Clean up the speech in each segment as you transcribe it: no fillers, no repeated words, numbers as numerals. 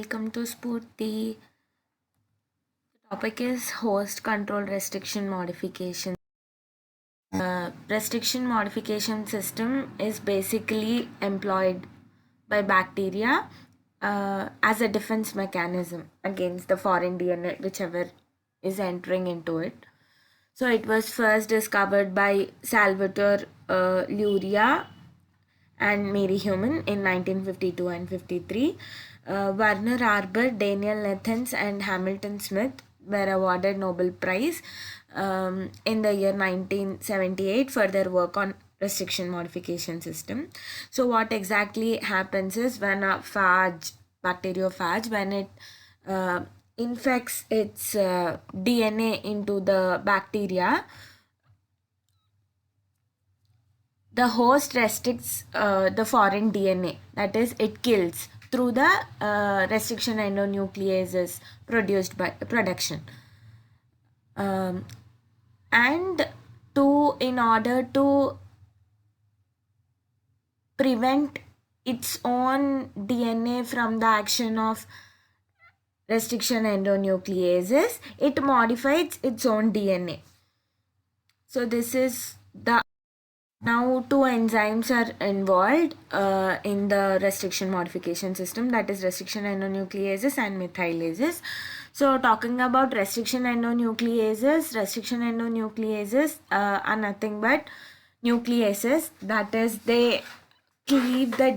welcome to Spurti. The topic is host control restriction modification. Restriction modification system is basically employed by bacteria as a defense mechanism against the foreign DNA, whichever is entering into it. So it was first discovered by Salvatore Luria and Mary Human in 1952 and 53. Werner Arbor, Daniel Nathans, and Hamilton Smith were awarded Nobel Prize in the year 1978 for their work on restriction modification system. So what exactly happens is when a phage, bacteriophage, when it infects its DNA into the bacteria, the host restricts the foreign DNA, that is, it kills through the restriction endonucleases produced by production. And in order to prevent its own DNA from the action of restriction endonucleases, it modifies its own DNA. So this is the now two enzymes are involved in the restriction modification system, that is restriction endonucleases and methylases. So talking about restriction endonucleases are nothing but nucleases, that is they cleave the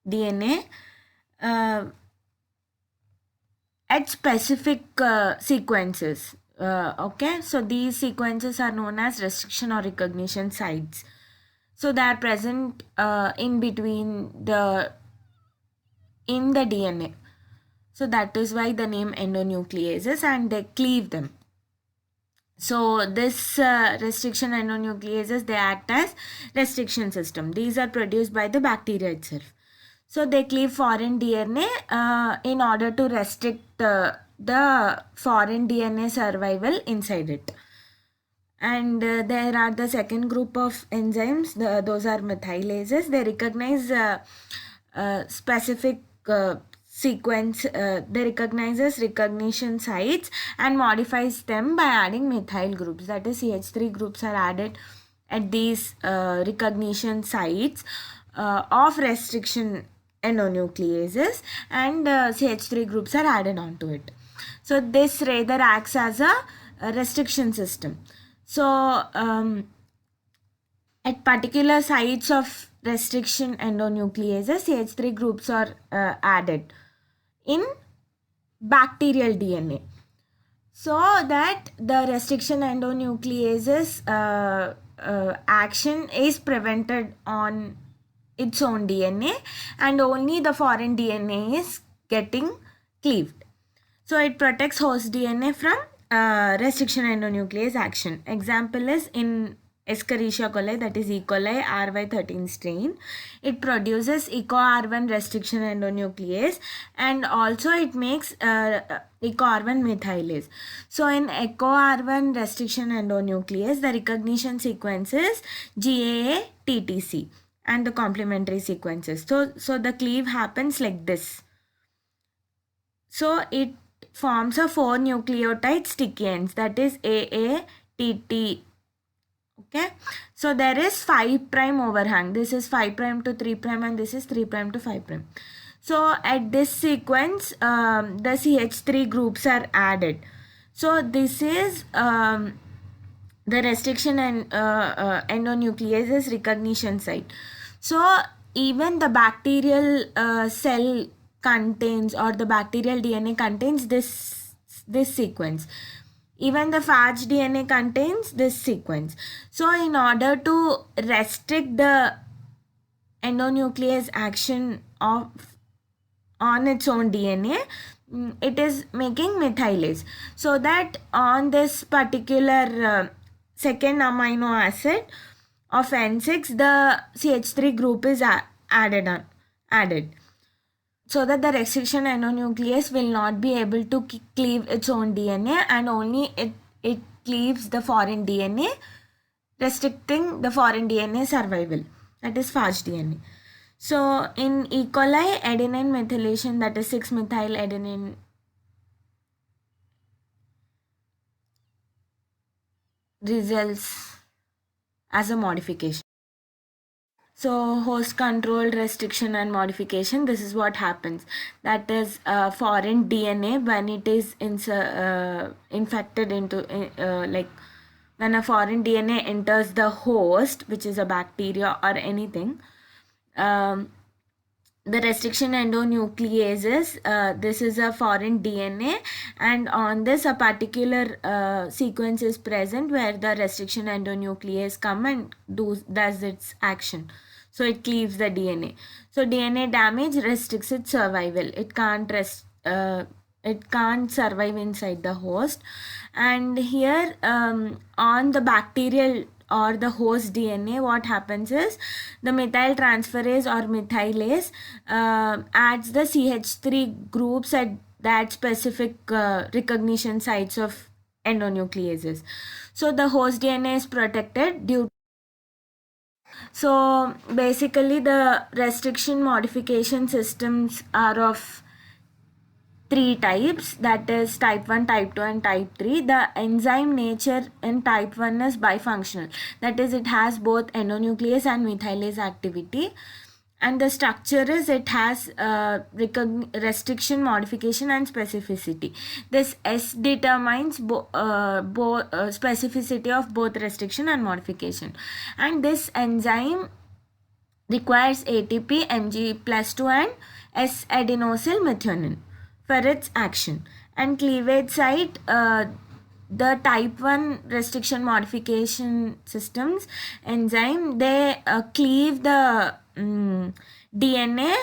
DNA at specific sequences. Okay, so these sequences are known as restriction or recognition sites. So they are present in between in the DNA. So that is why the name endonucleases, and they cleave them. So this restriction endonucleases, they act as restriction system. These are produced by the bacteria itself. So they cleave foreign DNA in order to restrict the foreign DNA survival inside it. And there are the second group of enzymes, those are methylases. They recognize specific sequence, they recognizes recognition sites and modifies them by adding methyl groups, that is CH3 groups are added at these recognition sites of restriction endonucleases, and CH3 groups are added onto it. So this rather acts as a restriction system. So at particular sites of restriction endonucleases, CH3 groups are added in bacterial DNA, so that the restriction endonucleases action is prevented on its own DNA, and only the foreign DNA is getting cleaved. So it protects host DNA from restriction endonuclease action. Example is in Escherichia coli, that is E. coli RY13 strain. It produces EcoR1 restriction endonuclease, and also it makes EcoR1 methylase. So in EcoR1 restriction endonuclease, the recognition sequence is GAA TTC and the complementary sequences. So the cleave happens like this. So it forms a 4 nucleotide sticky ends, that is AATT. Okay, so there is 5' overhang. This is 5' to 3', and this is 3' to 5'. So at this sequence, the CH3 groups are added. So this is the restriction and endonucleases recognition site. So even the bacterial cell contains, or the bacterial DNA contains this sequence. Even the phage DNA contains this sequence. So in order to restrict the endonuclease action on its own DNA, it is making methylase, so that on this particular second amino acid of N6, the CH3 group is added, so that the restriction endonuclease will not be able to cleave its own DNA, and only it cleaves the foreign DNA, restricting the foreign DNA survival, that is phage DNA. So in E. coli, adenine methylation, that is 6-methyl adenine results as a modification. So host controlled restriction and modification, this is what happens. That is foreign DNA when it is infected into like when a foreign DNA enters the host, which is a bacteria or anything. The restriction endonucleases, this is a foreign DNA, and on this a particular sequence is present where the restriction endonuclease come and does its action. So it cleaves the DNA. So DNA damage restricts its survival. It can't survive inside the host. And here on the bacterial or the host DNA, what happens is the methyl transferase or methylase adds the CH3 groups at that specific recognition sites of endonucleases. So the host DNA is protected due. So basically the restriction modification systems are of three types, that is type 1, type 2 and type 3. The enzyme nature in type 1 is bifunctional, that is it has both endonuclease and methylase activity, and the structure is it has restriction, modification and specificity. This S determines specificity of both restriction and modification, and this enzyme requires ATP, Mg+2 and S-adenosyl methionine for its action. And cleavage site, the type 1 restriction modification systems enzyme, they cleave the DNA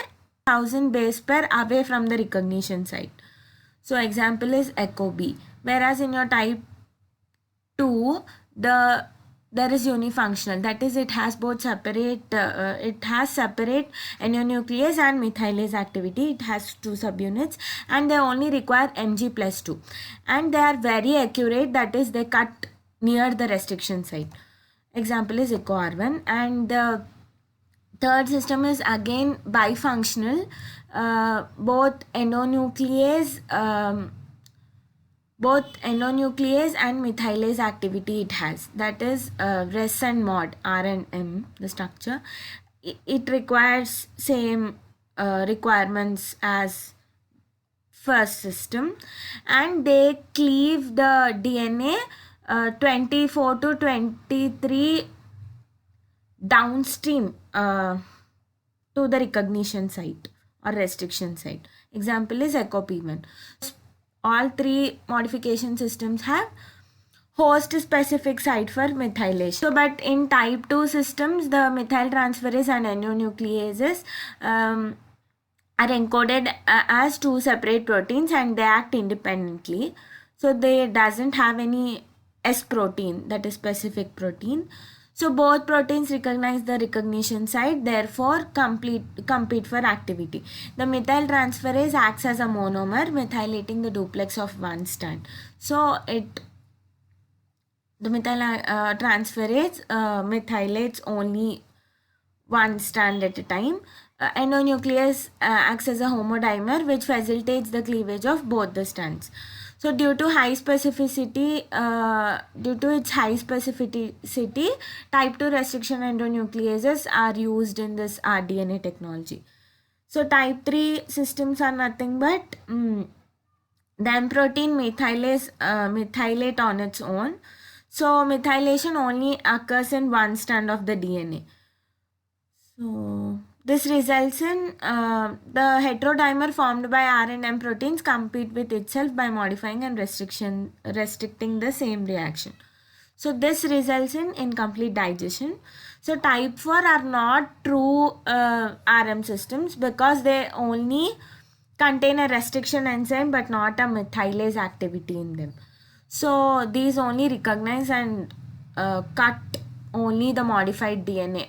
1000 base pair away from the recognition site. So example is echo B. Whereas in your type 2, there is unifunctional, that is it has both separate endonuclease and methylase activity. It has two subunits and they only require Mg+2, and they are very accurate, that is they cut near the restriction site. Example is echo R1. And the third system is again bifunctional, both endonuclease and methylase activity it has, that is res and mod, R and M, the structure. It requires same requirements as first system, and they cleave the DNA 24 to 23 downstream to the recognition site or restriction site. Example is echo P1. All three modification systems have host specific site for methylation. So but in type 2 systems, the methyl transferase and endonucleases are encoded as two separate proteins and they act independently. So they doesn't have any S protein, that is specific protein. So both proteins recognize the recognition site, therefore compete for activity. The methyl transferase acts as a monomer, methylating the duplex of one strand. So the methyl transferase methylates only one strand at a time. Endonuclease acts as a homodimer which facilitates the cleavage of both the strands. So due to its high specificity, type 2 restriction endonucleases are used in this rDNA technology. So type 3 systems are nothing but the M protein methylate on its own. So methylation only occurs in one strand of the DNA. So this results in the heterodimer formed by R and M proteins compete with itself by modifying and restricting the same reaction. So this results in incomplete digestion. So type 4 are not true RM systems because they only contain a restriction enzyme but not a methylase activity in them. So these only recognize and cut only the modified DNA.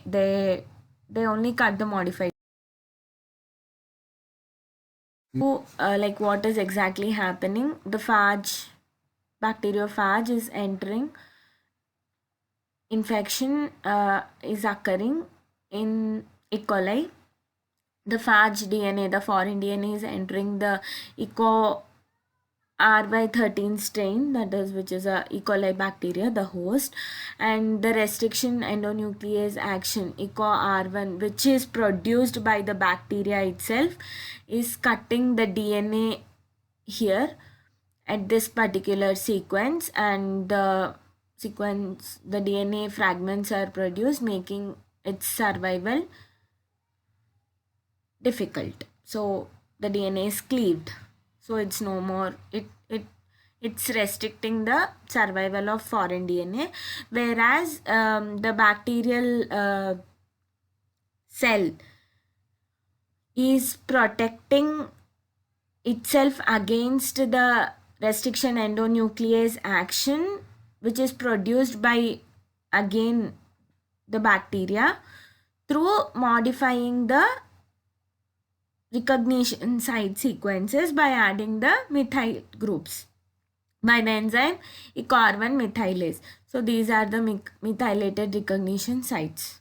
They only cut the modified. So, like what is exactly happening? The bacteriophage is entering. Infection is occurring in E. coli. the phage DNA, the foreign DNA, is entering the eco RY13 strain, that is, which is a E. coli bacteria, the host, and the restriction endonuclease action EcoR1, which is produced by the bacteria itself, is cutting the DNA here at this particular sequence, and the DNA fragments are produced, making its survival difficult. So the DNA is cleaved, so it's no more, it's restricting the survival of foreign DNA, whereas the bacterial cell is protecting itself against the restriction endonuclease action, which is produced by, again, the bacteria, through modifying the recognition site sequences by adding the methyl groups by the enzyme EcoR1 methylase. So these are the methylated recognition sites.